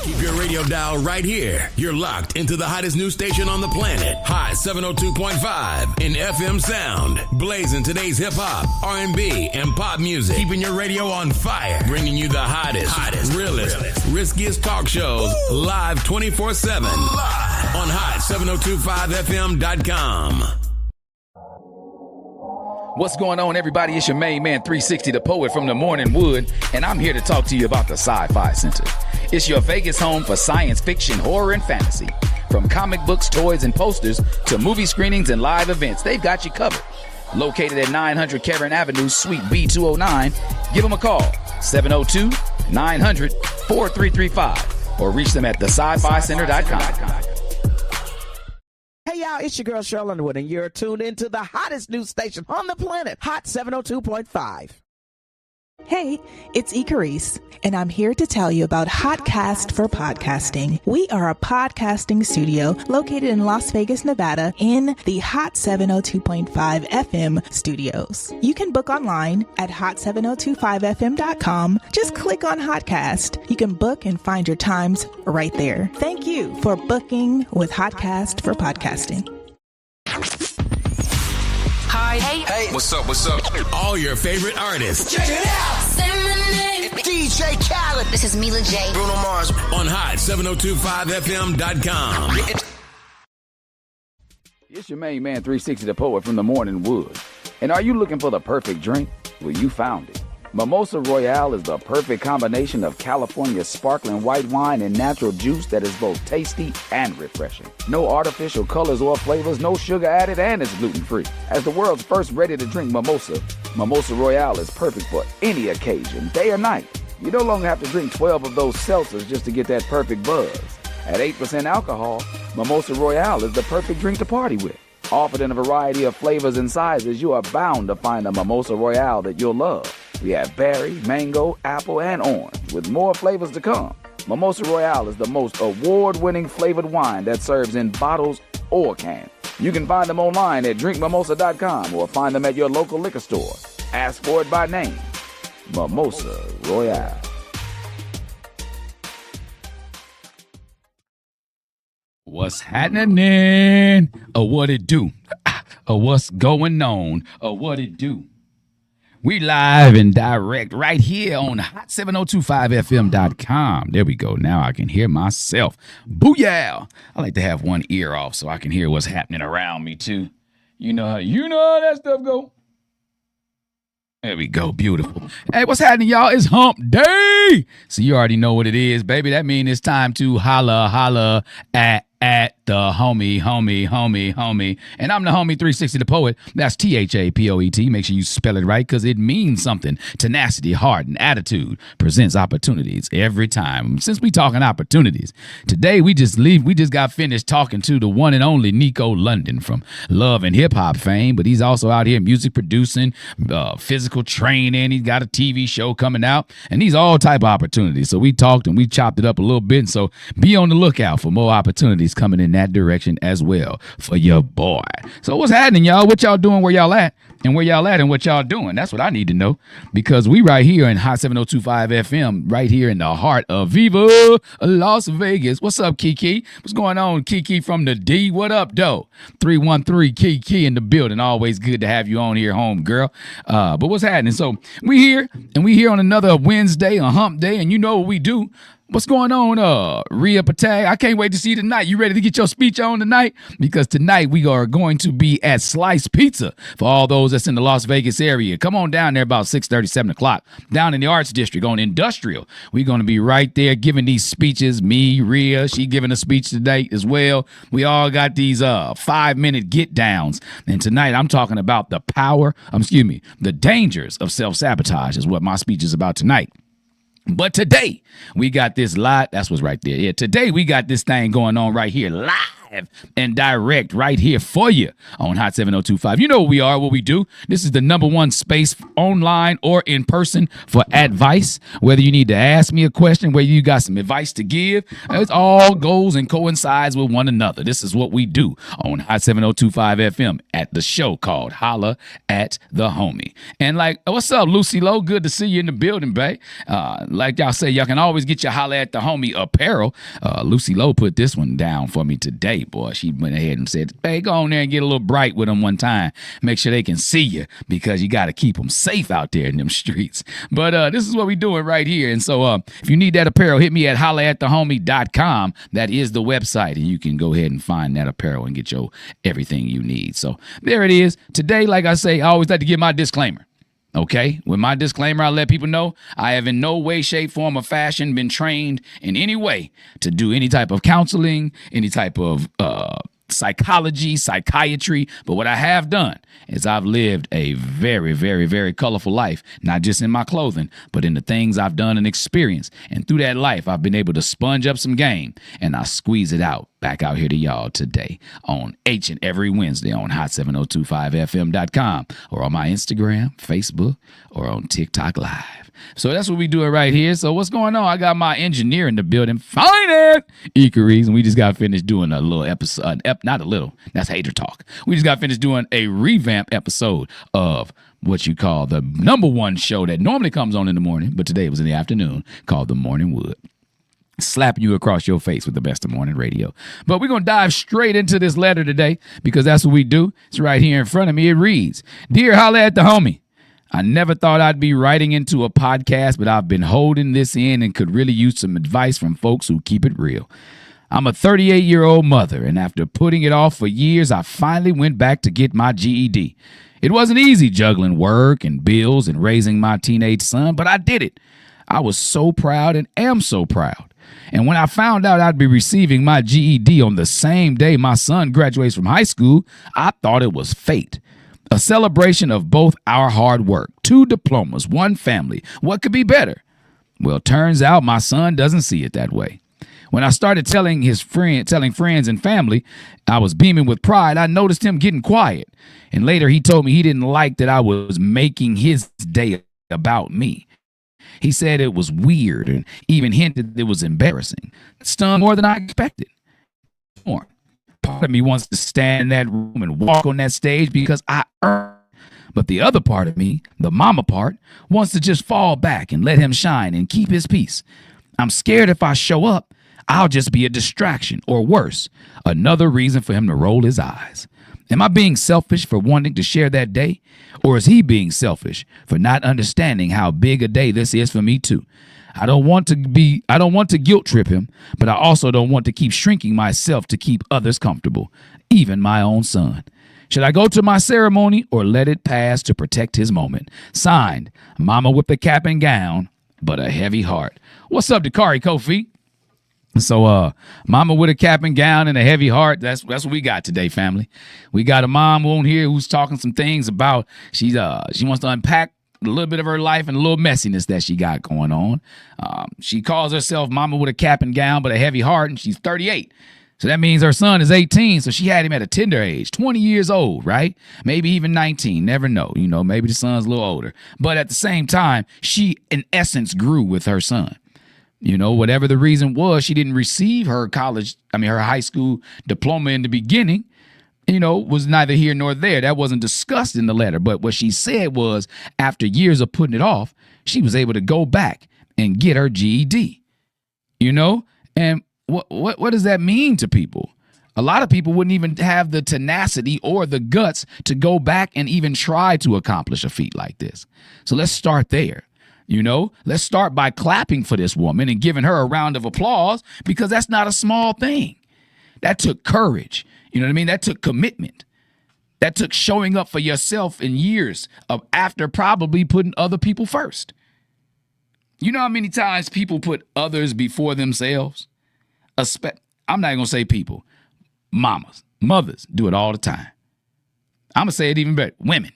Keep your radio dial right here. You're locked into the hottest news station on the planet. Hot 702.5 in FM sound. Blazing today's hip-hop, R&B, and pop music. Keeping your radio on fire. Bringing you the hottest, realest, riskiest talk shows live 24/7 on hot7025fm.com. What's going on, everybody? It's your main man, 360, the poet from the Morning Wood, and I'm here to talk to you about the Sci-Fi Center. It's your Vegas home for science fiction, horror, and fantasy. From comic books, toys, and posters to movie screenings and live events, they've got you covered. Located at 900 Cameron Avenue, Suite B209, give them a call, 702-900-4335, or reach them at thescifcenter.com. Hey y'all, it's your girl Cheryl Underwood, and you're tuned into the hottest news station on the planet, Hot 702.5. Hey, it's Icarice, and I'm here to tell you about Hotcast for Podcasting. We are a podcasting studio located in Las Vegas, Nevada, in the Hot 702.5 FM studios. You can book online at hot7025fm.com. Just click on Hotcast. You can book and find your times right there. Thank you for booking with Hotcast for Podcasting. Hi. Hey. What's up? All your favorite artists. Check it out. Say my name. DJ Khaled. This is Mila J. Bruno Mars. On hot7025fm.com. It's your main man, 360, the poet from the Morning Wood. And are you looking for the perfect drink? Well, you found it. Mimosa Royale is the perfect combination of California sparkling white wine and natural juice that is both tasty and refreshing. No artificial colors or flavors, no sugar added, and it's gluten-free. As the world's first ready-to-drink mimosa, Mimosa Royale is perfect for any occasion, day or night. You no longer have to drink 12 of those seltzers just to get that perfect buzz. At 8% alcohol, Mimosa Royale is the perfect drink to party with. Offered in a variety of flavors and sizes, you are bound to find a Mimosa Royale that you'll love. We have berry, mango, apple, and orange, with more flavors to come. Mimosa Royale is the most award-winning flavored wine that serves in bottles or cans. You can find them online at drinkmimosa.com or find them at your local liquor store. Ask for it by name. Mimosa Royale. What's happening? What it do? What's going on? What it do? We live and direct right here on hot7025fm.com. There we go. Now I can hear myself. Booyah! I like to have one ear off so I can hear what's happening around me too. You know how that stuff go. There we go. Beautiful. Hey, what's happening, y'all? It's hump day. So you already know what it is, baby. That means it's time to holla at the homie. And I'm the homie 360 the poet. That's THAPOET. Make sure you spell it right because it means something. Tenacity, heart, and attitude presents opportunities every time. Since we talking opportunities, today we just got finished talking to the one and only Nico London from Love and Hip Hop fame, but he's also out here music producing, physical training. He's got a TV show coming out, and these all type of opportunities. So we talked and we chopped it up a little bit. And so be on the lookout for more opportunities coming in that direction as well for your boy. So what's happening, y'all? What y'all doing? Where y'all at? And where y'all at and what y'all doing? That's what I need to know, because we right here in Hot 7025 FM, right here in the heart of Viva Las Vegas. What's up, Kiki? What's going on, Kiki from the D? What up, though? 313 Kiki in the building. Always good to have you on here, home girl. But what's happening? So we here on another Wednesday, a hump day, and you know what we do. What's going on, Rhea Patel? I can't wait to see you tonight. You ready to get your speech on tonight? Because tonight we are going to be at Slice Pizza for all those that's in the Las Vegas area. Come on down there about 6:30, 7 o'clock, down in the Arts District on Industrial. We're going to be right there giving these speeches. Me, Rhea, she giving a speech today as well. We all got these 5-minute get downs. And tonight I'm talking about the dangers of self-sabotage is what my speech is about tonight. But today, we got this live. That's what's right there. Yeah, today we got this thing going on right here live live and direct right here for you on Hot 7025. You know what we are, what we do. This is the number one space online or in person for advice. Whether you need to ask me a question, whether you got some advice to give, it all goes and coincides with one another. This is what we do on Hot 7025 FM at the show called Holla at the Homie. And like, what's up, Lucy Lowe? Good to see you in the building, babe. Like y'all say, y'all can always get your Holla at the Homie apparel. Lucy Lowe put this one down for me today, boy. She went ahead and said, hey, go on there and get a little bright with them one time. Make sure they can see you because you got to keep them safe out there in them streets. But this is what we doing right here. And so if you need that apparel, hit me at hollaatthehomie.com. That is the website, and you can go ahead and find that apparel and get your everything you need. So there it is. Today, like I say, I always like to give my disclaimer. Okay, with my disclaimer, I'll let people know I have in no way, shape, form, or fashion been trained in any way to do any type of counseling, any type of psychology, psychiatry. But what I have done is I've lived a very, very, very colorful life, not just in my clothing, but in the things I've done and experienced. And through that life, I've been able to sponge up some game, and I squeeze it out back out here to y'all today on each and every Wednesday on hot7025fm.com or on my Instagram, Facebook, or on TikTok Live. So that's what we doing right here. So what's going on? I got my engineer in the building, Finance Icaries, and we just got finished doing a little episode, not a little, that's hater talk. We just got finished doing a revamp episode of what you call the number one show that normally comes on in the morning, but today it was in the afternoon, called The Morning Wood. Slapping you across your face with the best of morning radio. But we're going to dive straight into this letter today because that's what we do. It's right here in front of me. It reads, Dear Holla at the Homie, I never thought I'd be writing into a podcast, but I've been holding this in and could really use some advice from folks who keep it real. I'm a 38-year-old mother, and after putting it off for years, I finally went back to get my GED. It wasn't easy juggling work and bills and raising my teenage son, but I did it. I was so proud and am so proud. And when I found out I'd be receiving my GED on the same day my son graduates from high school, I thought it was fate. A celebration of both our hard work. 2 diplomas, 1 family. What could be better? Well, turns out my son doesn't see it that way. When I started telling friends and family I was beaming with pride, I noticed him getting quiet. And later he told me he didn't like that I was making his day about me. He said it was weird and even hinted it was embarrassing. It stung more than I expected. Part of me wants to stand in that room and walk on that stage because I earned. But the other part of me, the mama part, wants to just fall back and let him shine and keep his peace. I'm scared if I show up, I'll just be a distraction, or worse, another reason for him to roll his eyes. Am I being selfish for wanting to share that day? Or is he being selfish for not understanding how big a day this is for me too? I don't want to guilt trip him, but I also don't want to keep shrinking myself to keep others comfortable, even my own son. Should I go to my ceremony or let it pass to protect his moment? Signed, Mama with the cap and gown, but a heavy heart. What's up, Dakari Kofi? So, mama with a cap and gown and a heavy heart. That's what we got today, family. We got a mom on here who's talking some things about she wants to unpack a little bit of her life and a little messiness that she got going on. She calls herself mama with a cap and gown but a heavy heart, and she's 38. So that means her son is 18. So she had him at a tender age, 20 years old, right? Maybe even 19. Never know. Maybe the son's a little older. But at the same time, she in essence grew with her son. Whatever the reason was, she didn't receive her high school diploma in the beginning, was neither here nor there. That wasn't discussed in the letter. But what she said was after years of putting it off, she was able to go back and get her GED, and what does that mean to people? A lot of people wouldn't even have the tenacity or the guts to go back and even try to accomplish a feat like this. So let's start there. Let's start by clapping for this woman and giving her a round of applause, because that's not a small thing. That took courage. You know what I mean? That took commitment. That took showing up for yourself in years of after probably putting other people first. You know how many times people put others before themselves? I'm not going to say people. Mothers do it all the time. I'm going to say it even better. Women.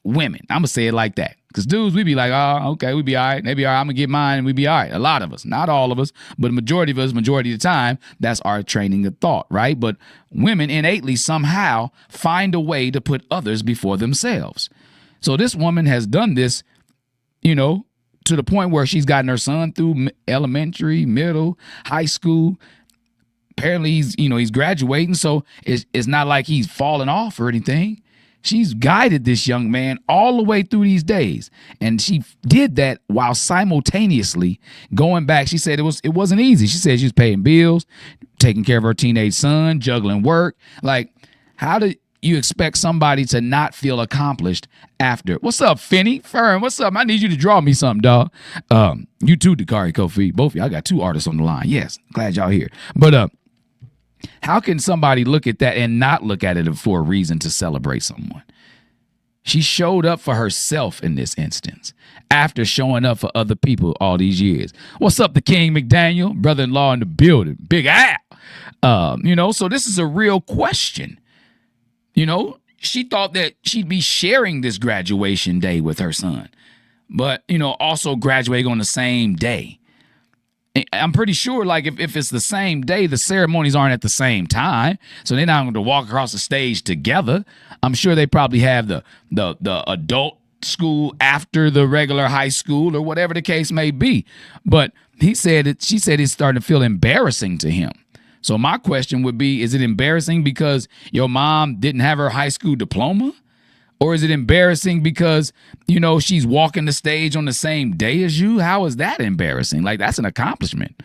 I'm going to say it like that. Because dudes, we be like, oh, okay, we be all right. They be all right. I'm going to get mine and we be all right. A lot of us, not all of us, but a majority of us, majority of the time, that's our training of thought, right? But women innately somehow find a way to put others before themselves. So this woman has done this, you know, to the point where she's gotten her son through elementary, middle, high school. Apparently he's graduating. So it's not like he's fallen off or anything. She's guided this young man all the way through these days. And she did that while simultaneously going back. She said it wasn't easy. She said she was paying bills, taking care of her teenage son, juggling work. Like, how do you expect somebody to not feel accomplished after? What's up, Finney? Fern, what's up? I need you to draw me something, dog. You too, Dakari Kofi. Both of you. I got two artists on the line. Yes, glad y'all here. But how can somebody look at that and not look at it for a reason to celebrate someone? She showed up for herself in this instance after showing up for other people all these years. What's up, the King McDaniel? Brother-in-law in the building. Big Al. So this is a real question. She thought that she'd be sharing this graduation day with her son, but, also graduating on the same day. I'm pretty sure, like, if it's the same day, the ceremonies aren't at the same time, so they're not going to walk across the stage together. I'm sure they probably have the adult school after the regular high school or whatever the case may be. But she said it's starting to feel embarrassing to him. So my question would be, is it embarrassing because your mom didn't have her high school diploma? Or is it embarrassing because, she's walking the stage on the same day as you? How is that embarrassing? Like, that's an accomplishment.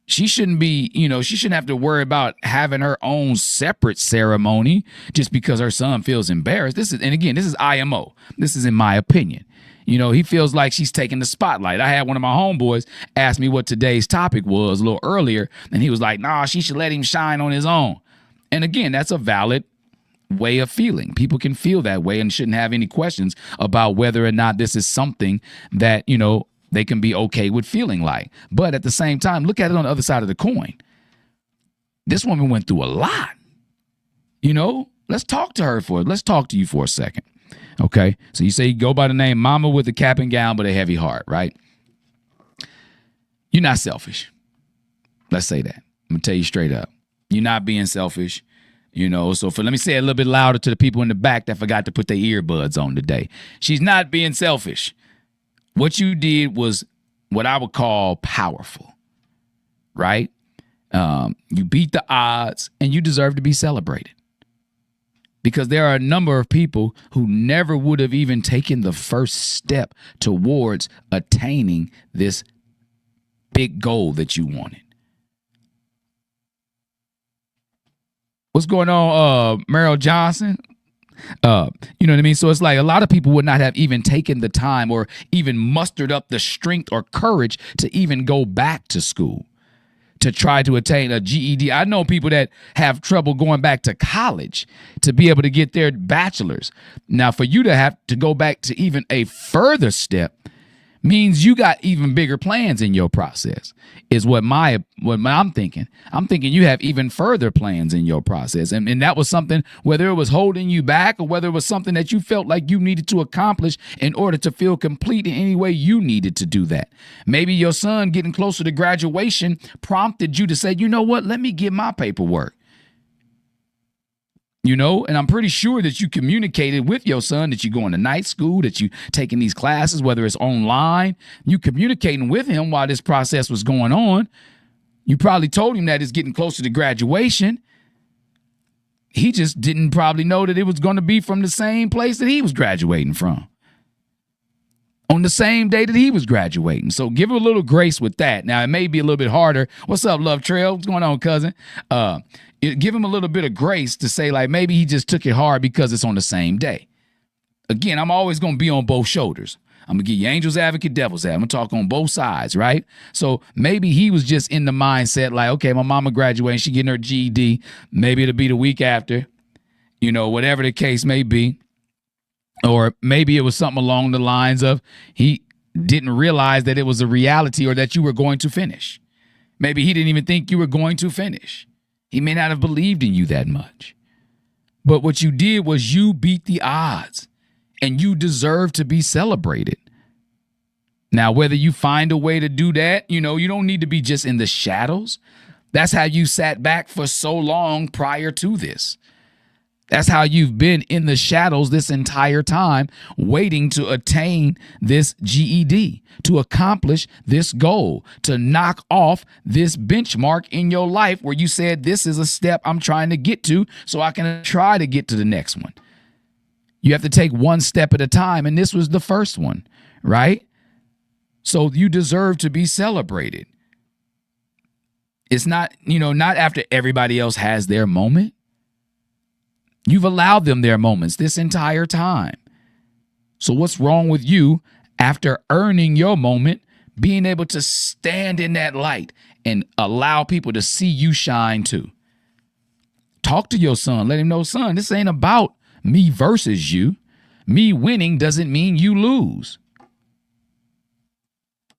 She shouldn't be, she shouldn't have to worry about having her own separate ceremony just because her son feels embarrassed. This is IMO. This is in my opinion. He feels like she's taking the spotlight. I had one of my homeboys ask me what today's topic was a little earlier, and he was like, nah, she should let him shine on his own. And again, that's a valid way of feeling. People can feel that way and shouldn't have any questions about whether or not this is something that, they can be okay with feeling like. But at the same time, look at it on the other side of the coin. This woman went through a lot. Let's talk to you for a second. Okay. So you say you go by the name Mama with a cap and gown but a heavy heart, right? You're not selfish. Let's say that. I'm gonna tell you straight up. You're not being selfish. So let me say it a little bit louder to the people in the back that forgot to put their earbuds on today. She's not being selfish. What you did was what I would call powerful, right? You beat the odds and you deserve to be celebrated. Because there are a number of people who never would have even taken the first step towards attaining this big goal that you wanted. What's going on, Merrill Johnson? You know what I mean? So it's like a lot of people would not have even taken the time or even mustered up the strength or courage to even go back to school to try to attain a GED. I know people that have trouble going back to college to be able to get their bachelor's. Now, for you to have to go back to even a further step means you got even bigger plans in your process, is what I'm thinking. I'm thinking you have even further plans in your process. And that was something, whether it was holding you back or whether it was something that you felt like you needed to accomplish in order to feel complete in any way you needed to do that. Maybe your son getting closer to graduation prompted you to say, you know what, let me get my paperwork. And I'm pretty sure that you communicated with your son that you're going to night school, that you taking these classes, whether it's online, you communicating with him while this process was going on. You probably told him that it's getting closer to graduation. He just didn't probably know that it was going to be from the same place that he was graduating from, on the same day that he was graduating. So give him a little grace with that. Now, it may be a little bit harder. What's up, Love Trail? What's going on, cousin? Give him a little bit of grace to say, like, maybe he just took it hard because it's on the same day. Again, I'm always going to be on both shoulders. I'm going to give you angel's advocate, devil's advocate. I'm going to talk on both sides, right? So maybe he was just in the mindset like, okay, my mama graduating, she getting her GED. Maybe it'll be the week after, whatever the case may be. Or maybe it was something along the lines of he didn't realize that it was a reality or that you were going to finish. Maybe he didn't even think you were going to finish. He may not have believed in you that much. But what you did was you beat the odds and you deserve to be celebrated. Now, whether you find a way to do that, you don't need to be just in the shadows. That's how you sat back for so long prior to this. That's how you've been in the shadows this entire time, waiting to attain this GED, to accomplish this goal, to knock off this benchmark in your life where you said, this is a step I'm trying to get to so I can try to get to the next one. You have to take one step at a time, and this was the first one, right? So you deserve to be celebrated. It's not, not after everybody else has their moment. You've allowed them their moments this entire time. So what's wrong with you after earning your moment, being able to stand in that light and allow people to see you shine too? Talk to your son. Let him know, son, this ain't about me versus you. Me winning doesn't mean you lose.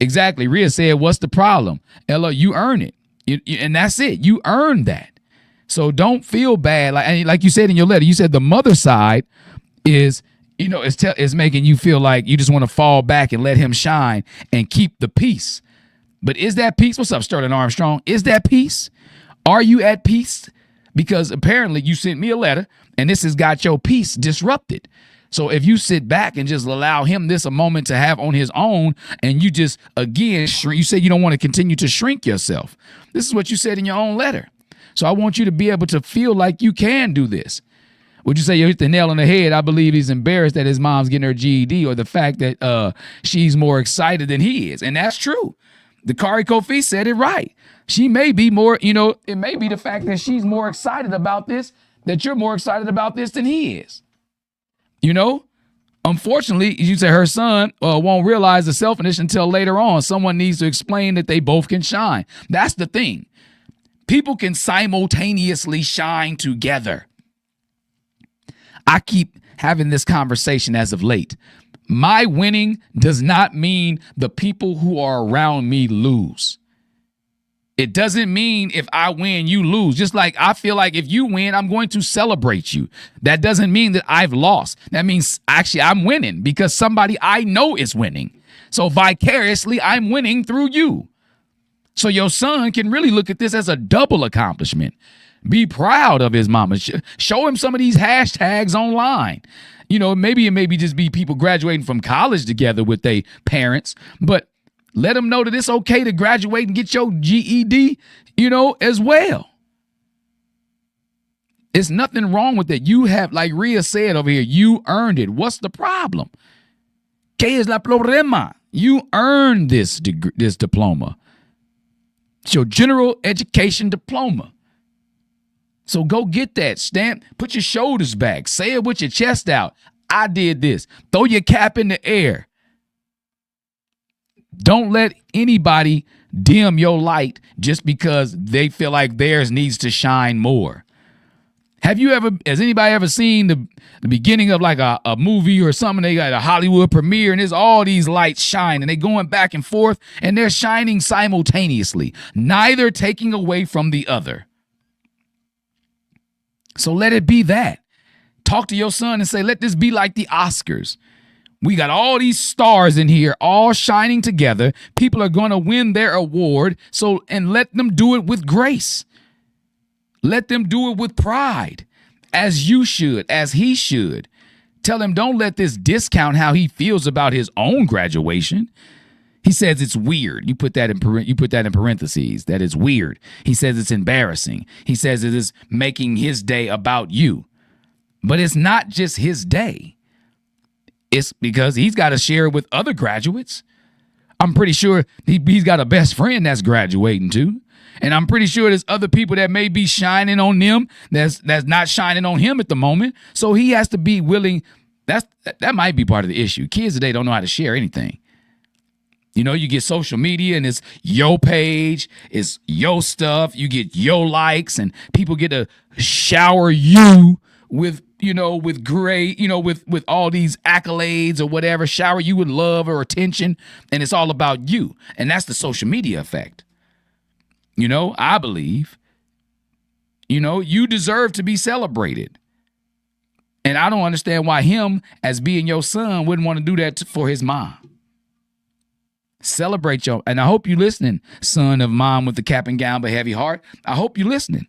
Exactly. Rhea said, what's the problem? Ella, you earn it. And that's it. You earned that. So don't feel bad. Like you said in your letter, you said the mother side is, is making you feel like you just want to fall back and let him shine and keep the peace. But is that peace? What's up, Sterling Armstrong? Is that peace? Are you at peace? Because apparently you sent me a letter and this has got your peace disrupted. So if you sit back and just allow him this a moment to have on his own, and you just, again, you say you don't want to continue to shrink yourself. This is what you said in your own letter. So I want you to be able to feel like you can do this. Would you say you hit the nail on the head? I believe he's embarrassed that his mom's getting her GED, or the fact that she's more excited than he is. And that's true. The Kari Kofi said it right. She may be more, it may be the fact that she's more excited about this, that you're more excited about this than he is. Unfortunately, you say her son won't realize the selfishness until later on. Someone needs to explain that they both can shine. That's the thing. People can simultaneously shine together. I keep having this conversation as of late. My winning does not mean the people who are around me lose. It doesn't mean if I win, you lose. Just like I feel like if you win, I'm going to celebrate you. That doesn't mean that I've lost. That means actually I'm winning because somebody I know is winning. So vicariously, I'm winning through you. So your son can really look at this as a double accomplishment. Be proud of his mama. Show him some of these hashtags online. Maybe it may be just be people graduating from college together with their parents, but let them know that it's okay to graduate and get your GED, as well. It's nothing wrong with it. You have, like Rhea said over here, you earned it. What's the problem? ¿Qué es la problema? You earned this diploma. It's your general education diploma. So go get that. Stand, put your shoulders back. Say it with your chest out. I did this. Throw your cap in the air. Don't let anybody dim your light just because they feel like theirs needs to shine more. Has anybody ever seen the beginning of like a movie or something? They got a Hollywood premiere and there's all these lights shine and they going back and forth and they're shining simultaneously, neither taking away from the other. So let it be that. Talk to your son and say, let this be like the Oscars. We got all these stars in here all shining together. People are going to win their award. And let them do it with grace. Let them do it with pride, as you should, as he should. Tell him, don't let this discount how he feels about his own graduation. He says it's weird. You put that in parentheses. That is weird. He says it's embarrassing. He says it is making his day about you. But it's not just his day. It's because he's got to share it with other graduates. I'm pretty sure he's got a best friend that's graduating too. And I'm pretty sure there's other people that may be shining on them that's not shining on him at the moment. So he has to be willing. That might be part of the issue. Kids today don't know how to share anything. You get social media and it's your page, it's your stuff. You get your likes and people get to shower you with, with great, with all these accolades or whatever, shower you with love or attention. And it's all about you. And that's the social media effect. I believe, you deserve to be celebrated. And I don't understand why him, as being your son, wouldn't want to do that for his mom. Celebrate your, and I hope you listening, son of mom with the cap and gown but heavy heart. I hope you listening.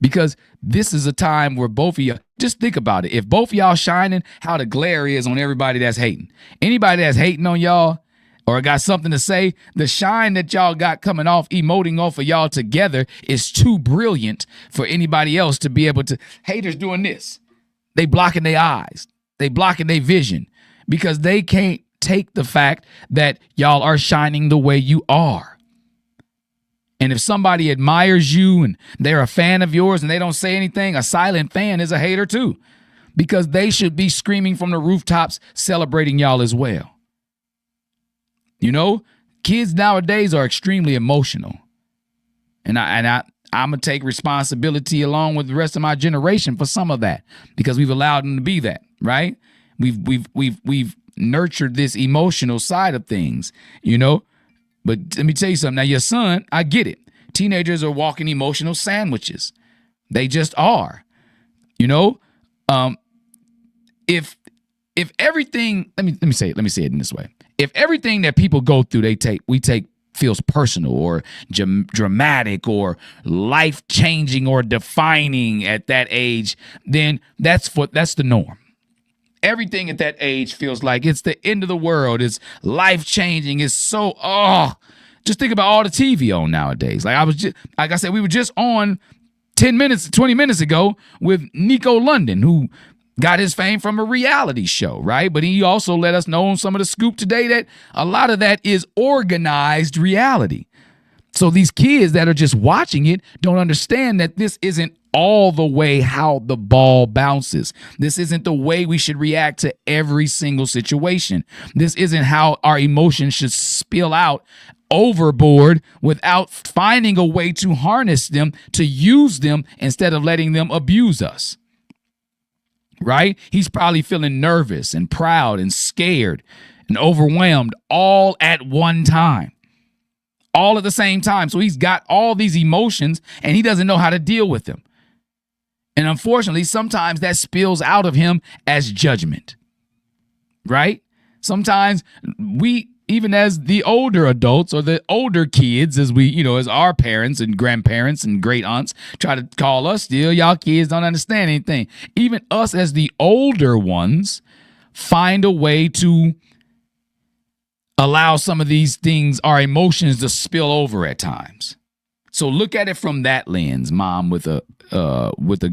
Because this is a time where both of you, just think about it. If both of y'all shining, how the glare is on everybody that's hating. Anybody that's hating on y'all or got something to say, the shine that y'all got coming off, emoting off of y'all together is too brilliant for anybody else to be able to. Haters doing this. They blocking their eyes. They blocking their vision because they can't take the fact that y'all are shining the way you are. And if somebody admires you and they're a fan of yours and they don't say anything, a silent fan is a hater too, because they should be screaming from the rooftops celebrating y'all as well. You know, kids nowadays are extremely emotional. And I'm going to take responsibility along with the rest of my generation for some of that because we've allowed them to be that, right? We've nurtured this emotional side of things, you know. But let me tell you something. Now, your son, I get it. Teenagers are walking emotional sandwiches. They just are. You know, if everything, let me say it in this way. If everything that people go through, we take feels personal or dramatic or life-changing or defining at that age, then that's the norm. Everything at that age feels like it's the end of the world. It's life-changing. It's so, just think about all the TV on nowadays. Like I said, we were just on 20 minutes ago with Nico London, who got his fame from a reality show, right? But he also let us know on some of the scoop today that a lot of that is organized reality. So these kids that are just watching it don't understand that this isn't all the way how the ball bounces. This isn't the way we should react to every single situation. This isn't how our emotions should spill out overboard without finding a way to harness them, to use them instead of letting them abuse us. Right? He's probably feeling nervous and proud and scared and overwhelmed all at one time. All at the same time. So he's got all these emotions and he doesn't know how to deal with them. And unfortunately, sometimes that spills out of him as judgment, right? Sometimes we, even as the older adults or the older kids, as our parents and grandparents and great aunts try to call us still, y'all kids don't understand anything. Even us as the older ones find a way to allow some of these things, our emotions, to spill over at times. So look at it from that lens, mom with a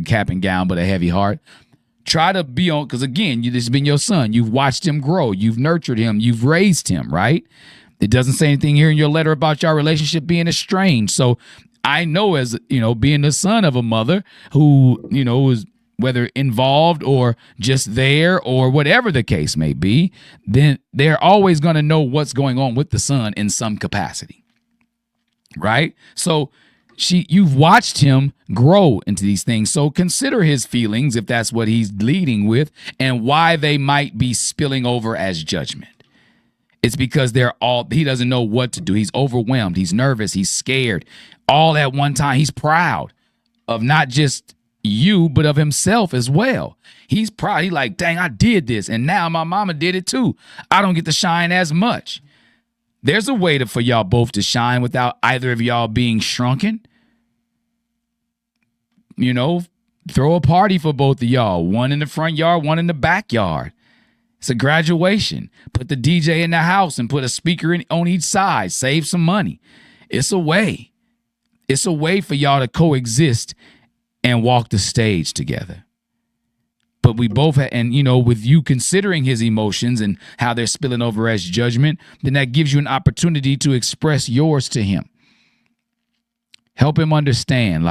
cap and gown but a heavy heart. Try to be on, because again, this has been your son. You've watched him grow. You've nurtured him. You've raised him, right? It doesn't say anything here in your letter about your relationship being estranged. So I know, as being the son of a mother who, was whether involved or just there or whatever the case may be, then they're always going to know what's going on with the son in some capacity. Right? So you've watched him grow into these things. So consider his feelings, if that's what he's leading with, and why they might be spilling over as judgment. It's because he doesn't know what to do. He's overwhelmed. He's nervous. He's scared. All at one time. He's proud of not just you, but of himself as well. He's proud. He's like, dang, I did this. And now my mama did it too. I don't get to shine as much. There's a way for y'all both to shine without either of y'all being shrunken. Throw a party for both of y'all. One in the front yard, one in the backyard. It's a graduation. Put the DJ in the house and put a speaker on each side. Save some money. It's a way. It's a way for y'all to coexist and walk the stage together. But we both with you considering his emotions and how they're spilling over as judgment, then that gives you an opportunity to express yours to him. Help him understand,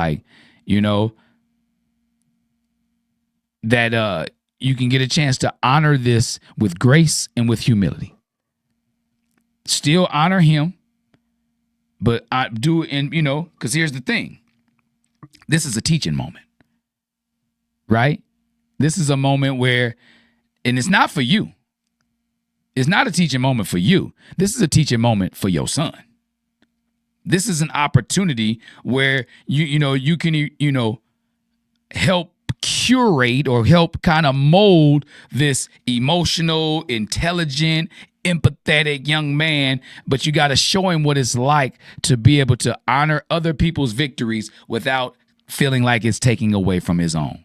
that you can get a chance to honor this with grace and with humility. Still honor him, but I do it because here's the thing. This is a teaching moment, right? This is a moment where, and it's not for you. It's not a teaching moment for you. This is a teaching moment for your son. This is an opportunity where you can help curate or help kind of mold this emotional, intelligent, empathetic young man, but you got to show him what it's like to be able to honor other people's victories without feeling like it's taking away from his own.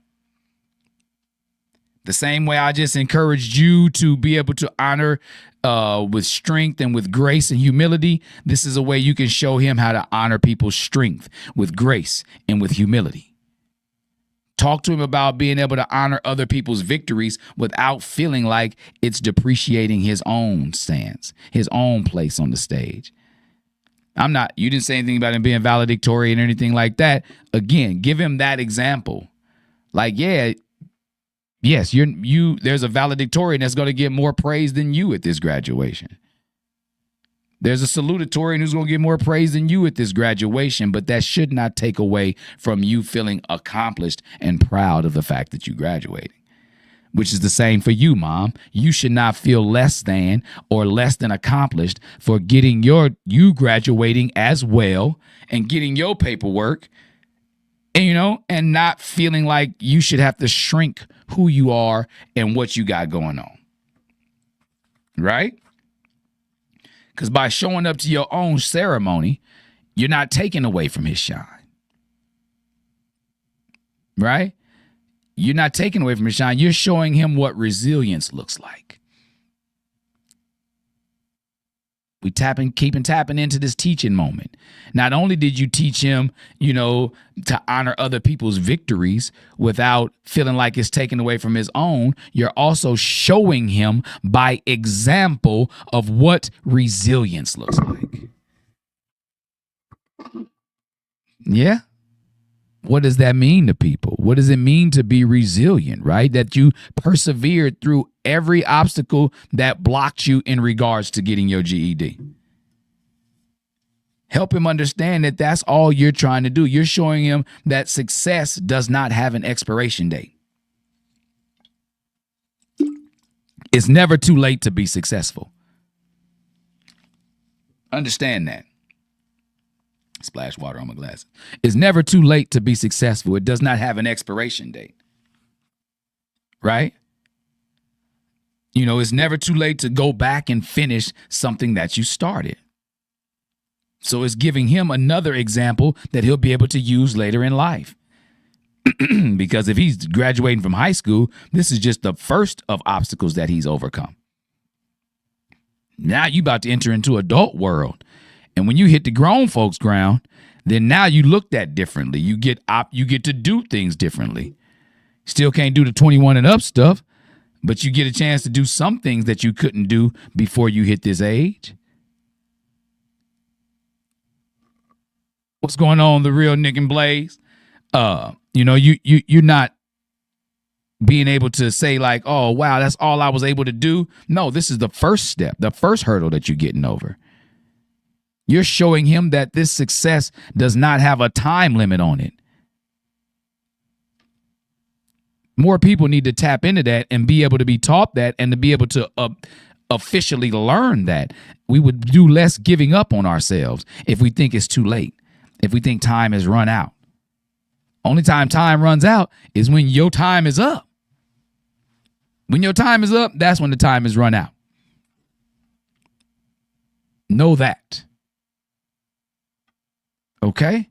The same way I just encouraged you to be able to honor with strength and with grace and humility, this is a way you can show him how to honor people's strength with grace and with humility. Talk to him about being able to honor other people's victories without feeling like it's depreciating his own stance, his own place on the stage. You didn't say anything about him being valedictorian or anything like that. Again, give him that example. Like, yeah, yes, there's a valedictorian that's going to get more praise than you at this graduation. There's a salutatorian who's going to get more praise than you at this graduation, but that should not take away from you feeling accomplished and proud of the fact that you graduated. Which is the same for you, Mom. You should not feel less than or less than accomplished for getting you graduating as well and getting your paperwork, and not feeling like you should have to shrink who you are and what you got going on. Right? Because by showing up to your own ceremony, you're not taking away from his shine. Right? You're not taking away from his shine. You're showing him what resilience looks like. We keep tapping into this teaching moment. Not only did you teach him, to honor other people's victories without feeling like it's taken away from his own, you're also showing him by example of what resilience looks like. Yeah. What does that mean to people? What does it mean to be resilient, right? That you persevered through every obstacle that blocked you in regards to getting your GED. Help him understand that that's all you're trying to do. You're showing him that success does not have an expiration date. It's never too late to be successful. Understand that. Splash water on my glasses. It's never too late to be successful. It does not have an expiration date. Right? It's never too late to go back and finish something that you started. So it's giving him another example that he'll be able to use later in life. Because if he's graduating from high school, this is just the first of obstacles that he's overcome. Now you about to enter into adult world. And when you hit the grown folks ground, then now you looked at differently. You get to do things differently. Still can't do the 21 and up stuff, but you get a chance to do some things that you couldn't do before you hit this age. What's going on, the real Nick and Blaze? You're not being able to say like, oh, wow, that's all I was able to do. No, this is the first step, the first hurdle that you're getting over. You're showing him that this success does not have a time limit on it. More people need to tap into that and be able to be taught that and to be able to officially learn that. We would do less giving up on ourselves if we think it's too late, if we think time has run out. Only time runs out is when your time is up. When your time is up, that's when the time is run out. Know that. Okay?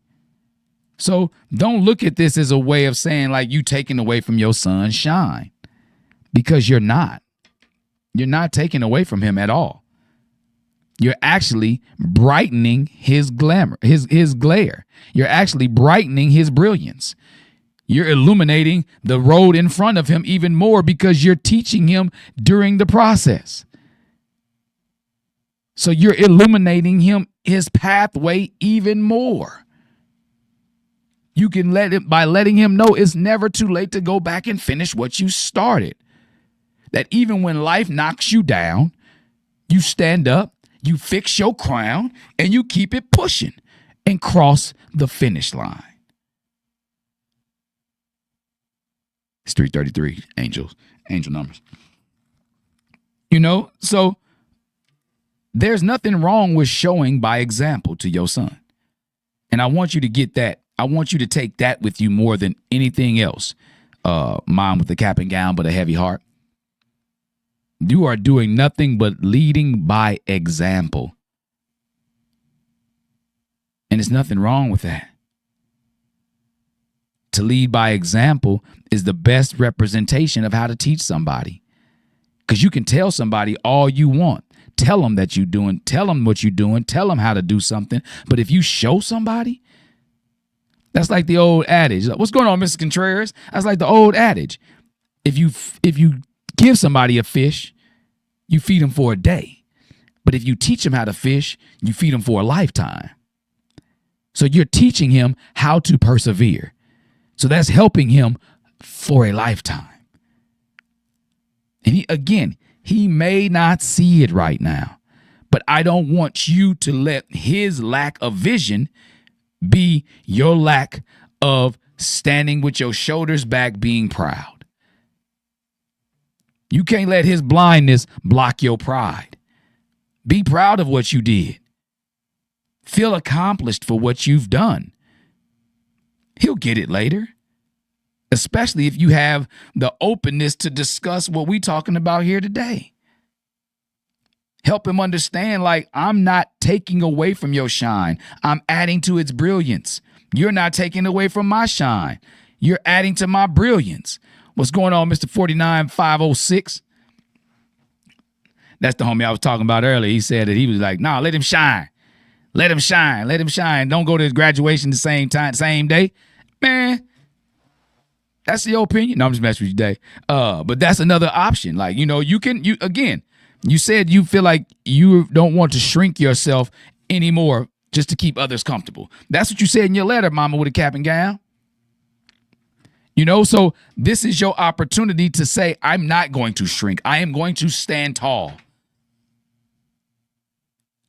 So don't look at this as a way of saying like you taking away from your son's shine, because you're not. You're not taking away from him at all. You're actually brightening his glamour, his glare. You're actually brightening his brilliance. You're illuminating the road in front of him even more because you're teaching him during the process. So you're illuminating his pathway even more. You can by letting him know it's never too late to go back and finish what you started. That even when life knocks you down, you stand up, you fix your crown, and you keep it pushing and cross the finish line. It's 333, angel numbers. So there's nothing wrong with showing by example to your son. And I want you to get that. I want you to take that with you more than anything else. mom with the cap and gown but a heavy heart. You are doing nothing but leading by example. And there's nothing wrong with that. To lead by example is the best representation of how to teach somebody. Because you can tell somebody all you want. Tell them that you're doing, tell them what you're doing, tell them how to do something. But if you show somebody, that's like the old adage. What's going on, Mr. Contreras? That's like the old adage. If you give somebody a fish, you feed them for a day. But if you teach them how to fish, you feed them for a lifetime. So you're teaching him how to persevere. So that's helping him for a lifetime. And he may not see it right now, but I don't want you to let his lack of vision be your lack of standing with your shoulders back, being proud. You can't let his blindness block your pride. Be proud of what you did. Feel accomplished for what you've done. He'll get it later, especially if you have the openness to discuss what we're talking about here today. Help him understand, like, I'm not taking away from your shine. I'm adding to its brilliance. You're not taking away from my shine. You're adding to my brilliance. What's going on, Mr. 49506? That's the homie I was talking about earlier. He said that he was like, nah, let him shine. Let him shine. Let him shine. Don't go to his graduation the same time, same day. Man, that's your opinion. No, I'm just messing with you today. But that's another option. Like, you said you feel like you don't want to shrink yourself anymore just to keep others comfortable. That's what you said in your letter, mama with a cap and gown. So this is your opportunity to say, I'm not going to shrink. I am going to stand tall.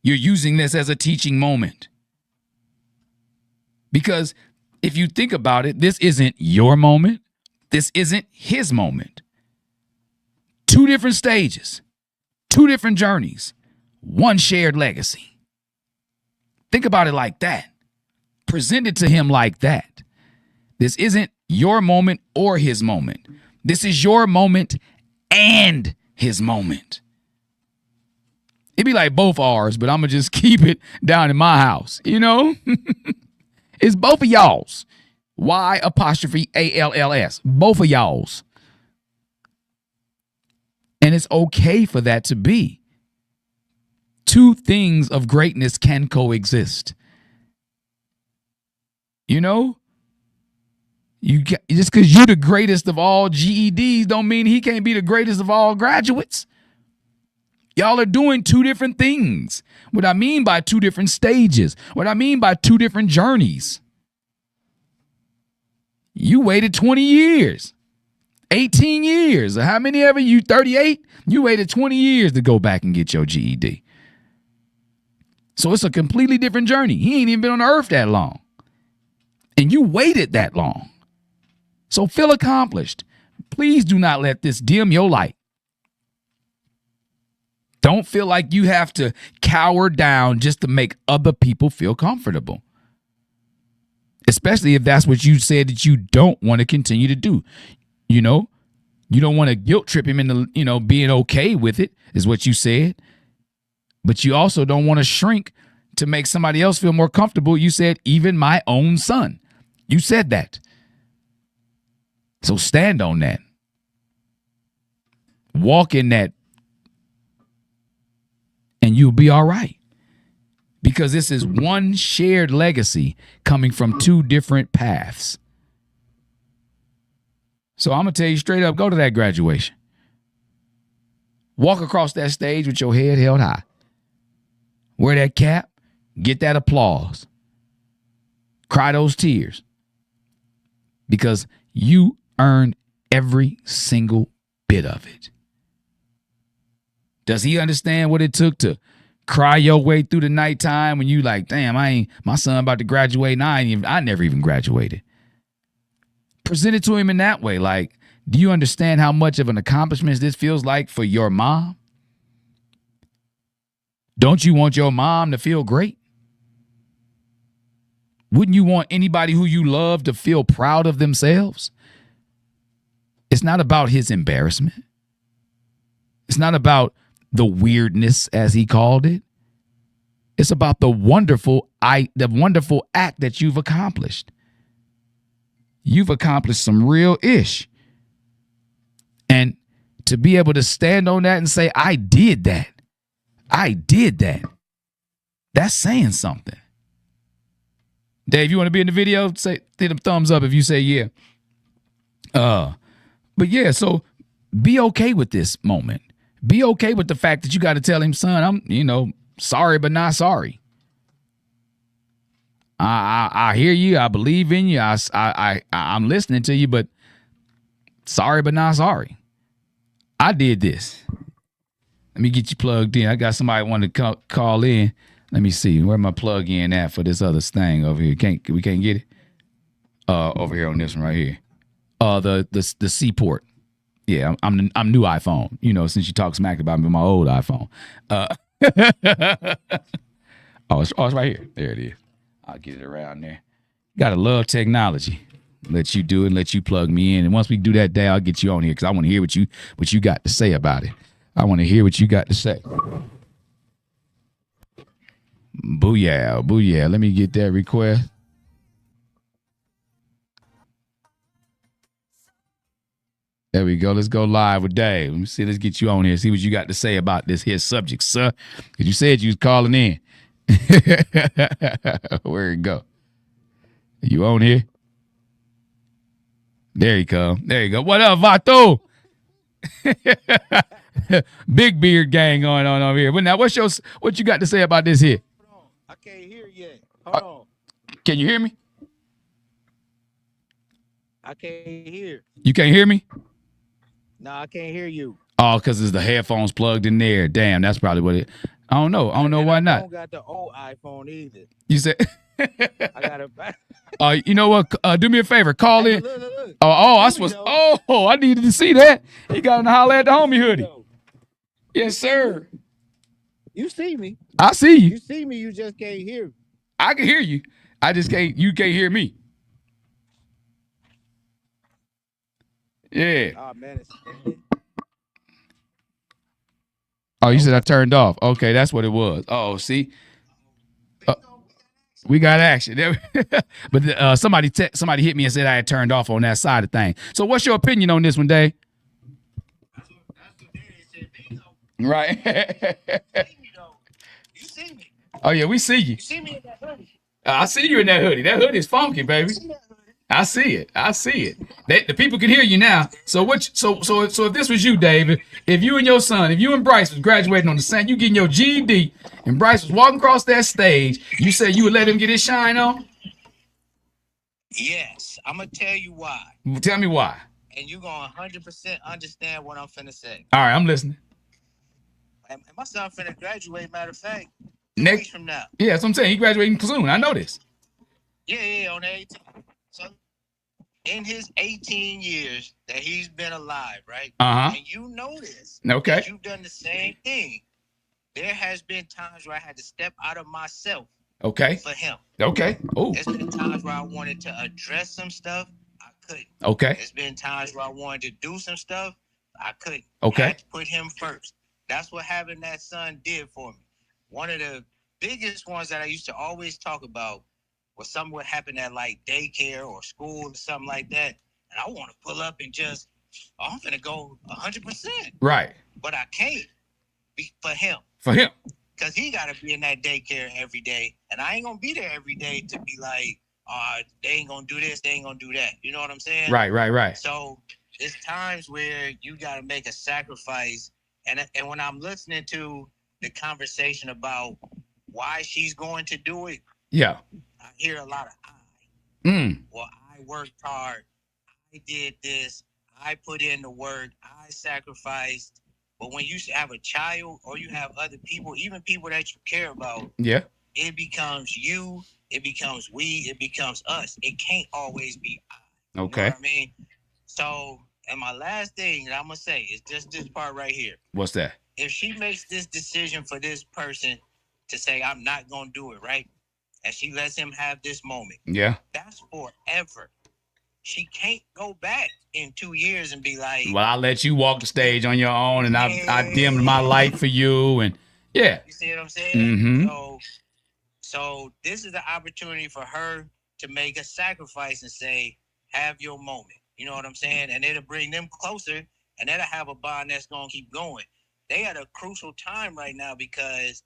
You're using this as a teaching moment. Because if you think about it, this isn't your moment. This isn't his moment. Two different stages, two different journeys, one shared legacy. Think about it like that. Present it to him like that. This isn't your moment or his moment. This is your moment and his moment. It'd be like both ours, but I'm going to just keep it down in my house. It's both of y'all's. Y''ALLS. Both of y'all's. And it's okay for that to be. Two things of greatness can coexist. Just because you're the greatest of all GEDs don't mean he can't be the greatest of all graduates. Y'all are doing two different things. What I mean by two different stages. What I mean by two different journeys. You waited 20 years, 18 years. How many ever you 38? You waited 20 years to go back and get your GED. So it's a completely different journey. He ain't even been on earth that long. And you waited that long. So feel accomplished. Please do not let this dim your light. Don't feel like you have to cower down just to make other people feel comfortable. Especially if that's what you said that you don't want to continue to do. You don't want to guilt trip him into, being okay with it, is what you said. But you also don't want to shrink to make somebody else feel more comfortable. You said, even my own son. You said that. So stand on that. Walk in that. And you'll be all right. Because this is one shared legacy coming from two different paths. So I'm going to tell you straight up, go to that graduation. Walk across that stage with your head held high. Wear that cap. Get that applause. Cry those tears. Because you earned every single bit of it. Does he understand what it took to cry your way through the nighttime when you like, damn, my son about to graduate and I never even graduated? Present it to him in that way. Like, do you understand how much of an accomplishment this feels like for your mom? Don't you want your mom to feel great? Wouldn't you want anybody who you love to feel proud of themselves? It's not about his embarrassment. It's not about the weirdness, as he called it. It's about the wonderful act that you've accomplished. You've accomplished some real ish. And to be able to stand on that and say, I did that. I did that. That's saying something. Dave, you want to be in the video? Say, hit a thumbs up if you say yeah. But yeah, so be okay with this moment. Be okay with the fact that you got to tell him, son, I'm, sorry, but not sorry. I hear you. I believe in you. I'm listening to you, but sorry, but not sorry. I did this. Let me get you plugged in. I got somebody want to call in. Let me see. Where my plug in at for this other thing over here? We can't get it? Over here on this one right here. The Seaport. Yeah, I'm new iPhone. Since you talk smack about me, my old iPhone. It's right here. There it is. I'll get it around there. Gotta love technology. Let you do it. Let you plug me in. And once we do that day, I'll get you on here because I want to hear what you got to say about it. I want to hear what you got to say. Booyah, booyah. Let me get that request. There we go. Let's go live with Dave. Let me see. Let's get you on here. See what you got to say about this here subject, sir. Because you said you was calling in. Where it go? You on here? There you go. There you go. What up, Vato? Big beard gang going on over here. But now, what you got to say about this here? Hold on. I can't hear yet. Hold on. Can you hear me? I can't hear. You can't hear me? No, I can't hear you. Oh, because it's the headphones plugged in there. Damn, that's probably what it. I don't know. I don't know why not. I don't got the old iPhone either. You said. I got a. You know what? Do me a favor. Call in. Look. I was. Oh, I needed to see that. You got to holler at the homie hoodie. Yes, sir. You see me. I see you. You see me. You just can't hear me. I can hear you. I just can't. You can't hear me. Yeah. Oh man. Oh, you said I turned off. Okay, that's what it was. Oh, see. We got action. But somebody hit me and said I had turned off on that side of thing. So what's your opinion on this one, Dave? Right. You see me. Oh, yeah, we see you. You see me in that hoodie. I see you in that hoodie. That hoodie is funky, baby. I see it. The people can hear you now. So if this was you, David, if you and your son, if you and Bryce was graduating on the same, you getting your GED, and Bryce was walking across that stage, you said you would let him get his shine on? Yes, I'm gonna tell you why. Tell me why. And you gonna 100% understand what I'm finna say. All right, I'm listening. And my son finna graduate. Matter of fact, 2 Next weeks from now. Yeah, that's what I'm saying. He graduating soon. I know this. Yeah, on the 18th. So in his 18 years that he's been alive, right? Uh-huh. And you know this. Okay. You've done the same thing. There has been times where I had to step out of myself Okay. for him. Okay. Oh. There's been times where I wanted to address some stuff. I couldn't. Okay. There's been times where I wanted to do some stuff. I couldn't. Okay. I had to put him first. That's what having that son did for me. One of the biggest ones that I used to always talk about was something would happen at like daycare or school or something like that. And I want to pull up and just, I'm going to go 100%. Right. But I can't for him. For him. Because he got to be in that daycare every day. And I ain't going to be there every day to be like, they ain't going to do this, they ain't going to do that. You know what I'm saying? Right. So it's times where you got to make a sacrifice. And when I'm listening to the conversation about why she's going to do it, yeah, I hear a lot of Well, I worked hard. I did this. I put in the work. I sacrificed. But when you have a child or you have other people, even people that you care about, yeah, it becomes you. It becomes we. It becomes us. It can't always be I. Okay. You know what I mean? So, and my last thing that I'm going to say is just this part right here. What's that? If she makes this decision for this person to say, I'm not going to do it, right? And she lets him have this moment. Yeah. That's forever. she can't go back in 2 years and be like, well, I'll let you walk the stage on your own, and I dimmed my light for you, and yeah. You see what I'm saying? Mm-hmm. So this is the opportunity for her to make a sacrifice and say, have your moment. You know what I'm saying? And it'll bring them closer, and that'll have a bond that's going to keep going. They at a crucial time right now because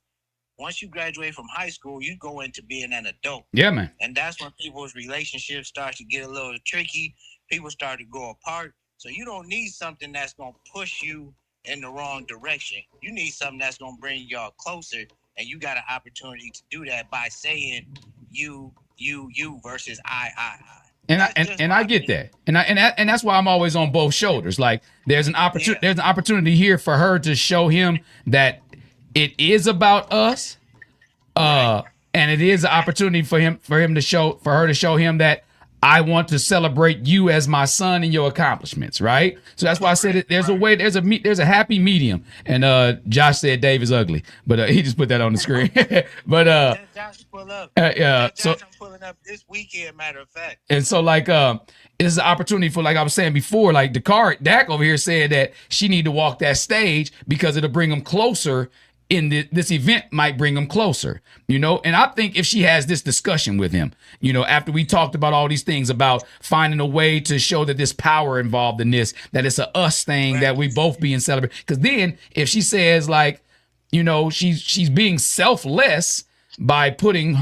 once you graduate from high school, you go into being an adult. Yeah, man. And that's when people's relationships start to get a little tricky. People start to go apart. So you don't need something that's going to push you in the wrong direction. You need something that's going to bring y'all closer. And you got an opportunity to do that by saying you versus I. And I get that. And that's why I'm always on both shoulders. Like there's an opportunity there's an opportunity here for her to show him that it is about us. And it is an opportunity for her to show him that I want to celebrate you as my son and your accomplishments, right? So that's why I said there's a happy medium. And Josh said Dave is ugly, but he just put that on the screen. But Josh pull up. So I'm pulling up this weekend, matter of fact. And so like it's an opportunity for, like I was saying before, like Dak over here said that she need to walk that stage because it'll bring them closer. This event might bring them closer, you know? And I think if she has this discussion with him, you know, after we talked about all these things about finding a way to show that there's power involved in this, that it's a us thing, that we both being celebrated. Because then if she says like, you know, she's being selfless by putting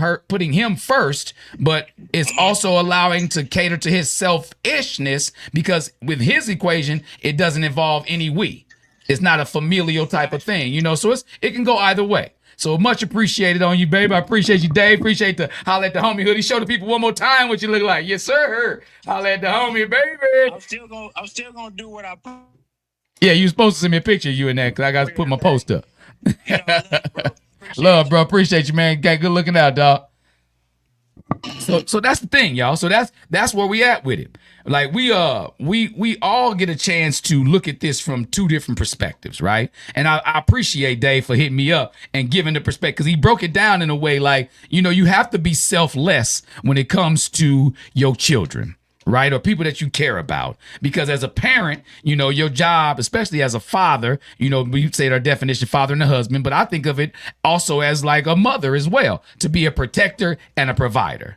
him first, but it's also allowing to cater to his selfishness because with his equation, it doesn't involve any we. It's not a familial type of thing, you know, so it can go either way. So much appreciated on you, babe. I appreciate you, Dave. Appreciate the Holla at the Homie hoodie. Show the people one more time what you look like. Yes, sir. Holla at the Homie, baby. I'm still gonna do what I put. Yeah, you supposed to send me a picture of you in that because I got to put my post up. You know, Love, bro. Appreciate you, man. Got good looking out, dog. So that's the thing, y'all. So that's where we at with it. Like we all get a chance to look at this from two different perspectives, right? And I appreciate Dave for hitting me up and giving the perspective because he broke it down in a way like, you know, you have to be selfless when it comes to your children, right? Or people that you care about. Because as a parent, you know, your job, especially as a father, you know, we say our definition, father and a husband, but I think of it also as like a mother as well, to be a protector and a provider.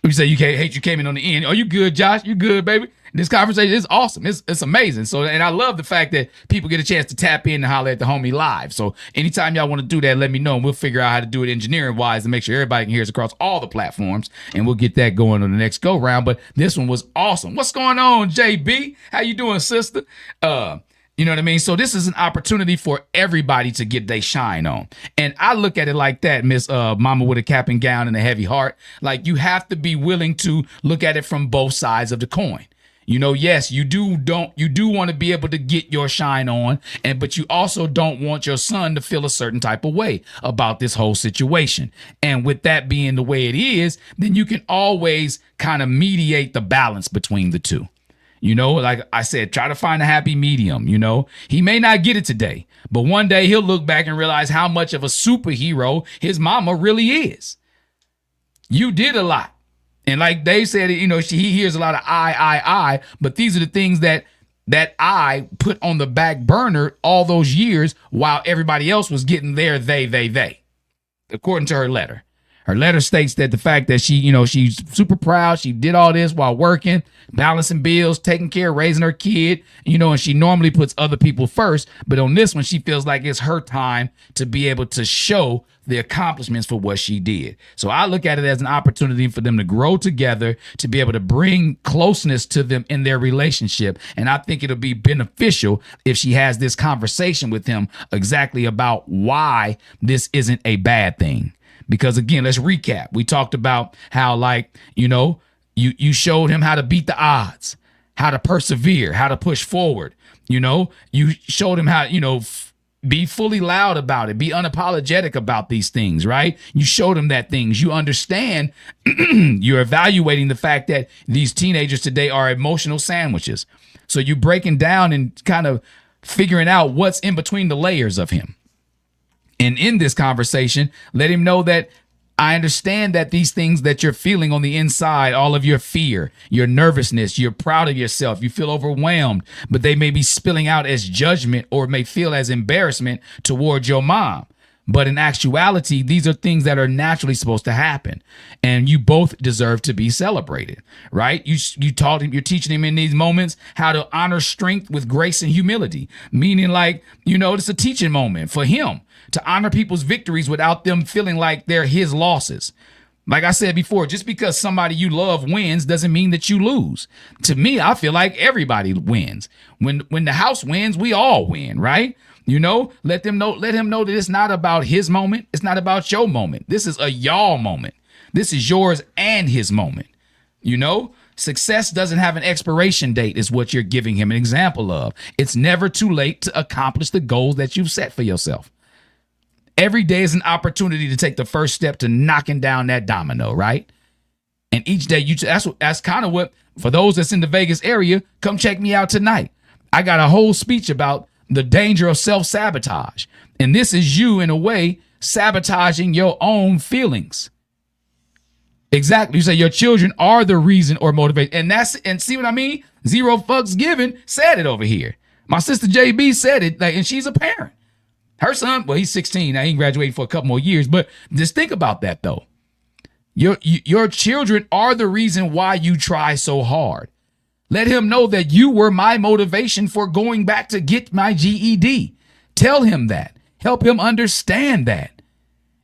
You say you came in on the end. Are you good, Josh? You good, baby? This conversation is awesome. It's amazing. So, and I love the fact that people get a chance to tap in and holler at the homie live. So anytime y'all want to do that, let me know and we'll figure out how to do it engineering wise and make sure everybody can hear us across all the platforms. And we'll get that going on the next go round. But this one was awesome. What's going on, JB? How you doing, sister? You know what I mean? So this is an opportunity for everybody to get their shine on. And I look at it like that, Miss Mama with a cap and gown and a heavy heart. Like you have to be willing to look at it from both sides of the coin. You know, yes, you do want to be able to get your shine on, but you also don't want your son to feel a certain type of way about this whole situation. And with that being the way it is, then you can always kind of mediate the balance between the two. You know, like I said, try to find a happy medium. You know, he may not get it today, but one day he'll look back and realize how much of a superhero his mama really is. You did a lot. And like Dave said, you know, he hears a lot of I, but these are the things that I put on the back burner all those years while everybody else was getting their they, according to her letter. Her letter states that the fact that she's super proud. She did all this while working, balancing bills, taking care, raising her kid, you know, and she normally puts other people first. But on this one, she feels like it's her time to be able to show the accomplishments for what she did. So I look at it as an opportunity for them to grow together, to be able to bring closeness to them in their relationship. And I think it'll be beneficial if she has this conversation with him exactly about why this isn't a bad thing. Because again, let's recap. We talked about how, like, you know, you showed him how to beat the odds, how to persevere, how to push forward. You know, you showed him how, you know, be fully loud about it, be unapologetic about these things, right? You showed him that things you understand. You're evaluating the fact that these teenagers today are emotional sandwiches. So you're breaking down and kind of figuring out what's in between the layers of him. And in this conversation, let him know that I understand that these things that you're feeling on the inside, all of your fear, your nervousness, you're proud of yourself, you feel overwhelmed, but they may be spilling out as judgment or may feel as embarrassment towards your mom. But in actuality, these are things that are naturally supposed to happen. And you both deserve to be celebrated, right? You taught him, you're teaching him in these moments how to honor strength with grace and humility, meaning like, it's a teaching moment for him to honor people's victories without them feeling like they're his losses. Like I said before, just because somebody you love wins doesn't mean that you lose. To me, I feel like everybody wins. When the house wins, we all win, right? Let him know that it's not about his moment. It's not about your moment. This is a y'all moment. This is yours and his moment. Success doesn't have an expiration date is what you're giving him an example of. It's never too late to accomplish the goals that you've set for yourself. Every day is an opportunity to take the first step to knocking down that domino, right? And each day, that's kind of what, for those that's in the Vegas area, come check me out tonight. I got a whole speech about the danger of self-sabotage. And this is you, in a way, sabotaging your own feelings. Exactly. You say your children are the reason or motivation. And see what I mean? Zero fucks given said it over here. My sister JB said it, and she's a parent. Her son, well, he's 16 now. He ain't graduating for a couple more years. But just think about that, though. Your children are the reason why you try so hard. Let him know that you were my motivation for going back to get my GED. Tell him that. Help him understand that.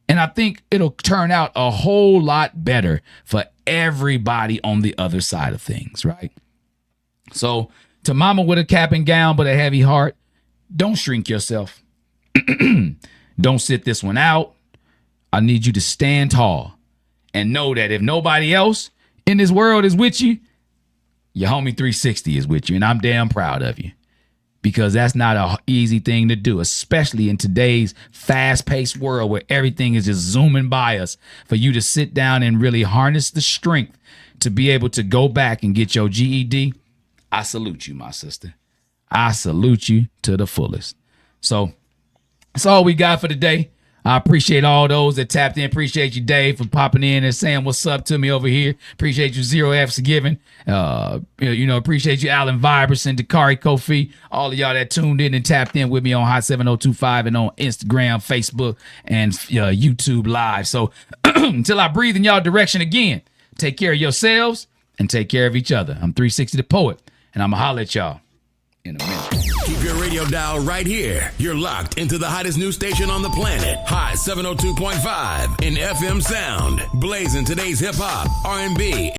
And I think it'll turn out a whole lot better for everybody on the other side of things, right? So to mama with a cap and gown but a heavy heart, don't shrink yourself. Don't sit this one out. I need you to stand tall and know that if nobody else in this world is with you, your homie 360 is with you. And I'm damn proud of you, because that's not an easy thing to do, especially in today's fast-paced world where everything is just zooming by us. For you to sit down and really harness the strength to be able to go back and get your GED, I salute you, my sister. I salute you to the fullest. So that's all we got for today. I appreciate all those that tapped in. Appreciate you, Dave, for popping in and saying what's up to me over here. Appreciate you, Zero F's giving. Appreciate you, Alan Viberson, Dakari Kofi, all of y'all that tuned in and tapped in with me on Hot 7025 and on Instagram, Facebook, and YouTube Live. So until I breathe in y'all direction again, take care of yourselves and take care of each other. I'm 360 the Poet, and I'm going to holler at y'all in a minute. Keep your radio dial right here. You're locked into the hottest news station on the planet. Hot 702.5 in FM sound. Blazing today's hip hop, R&B,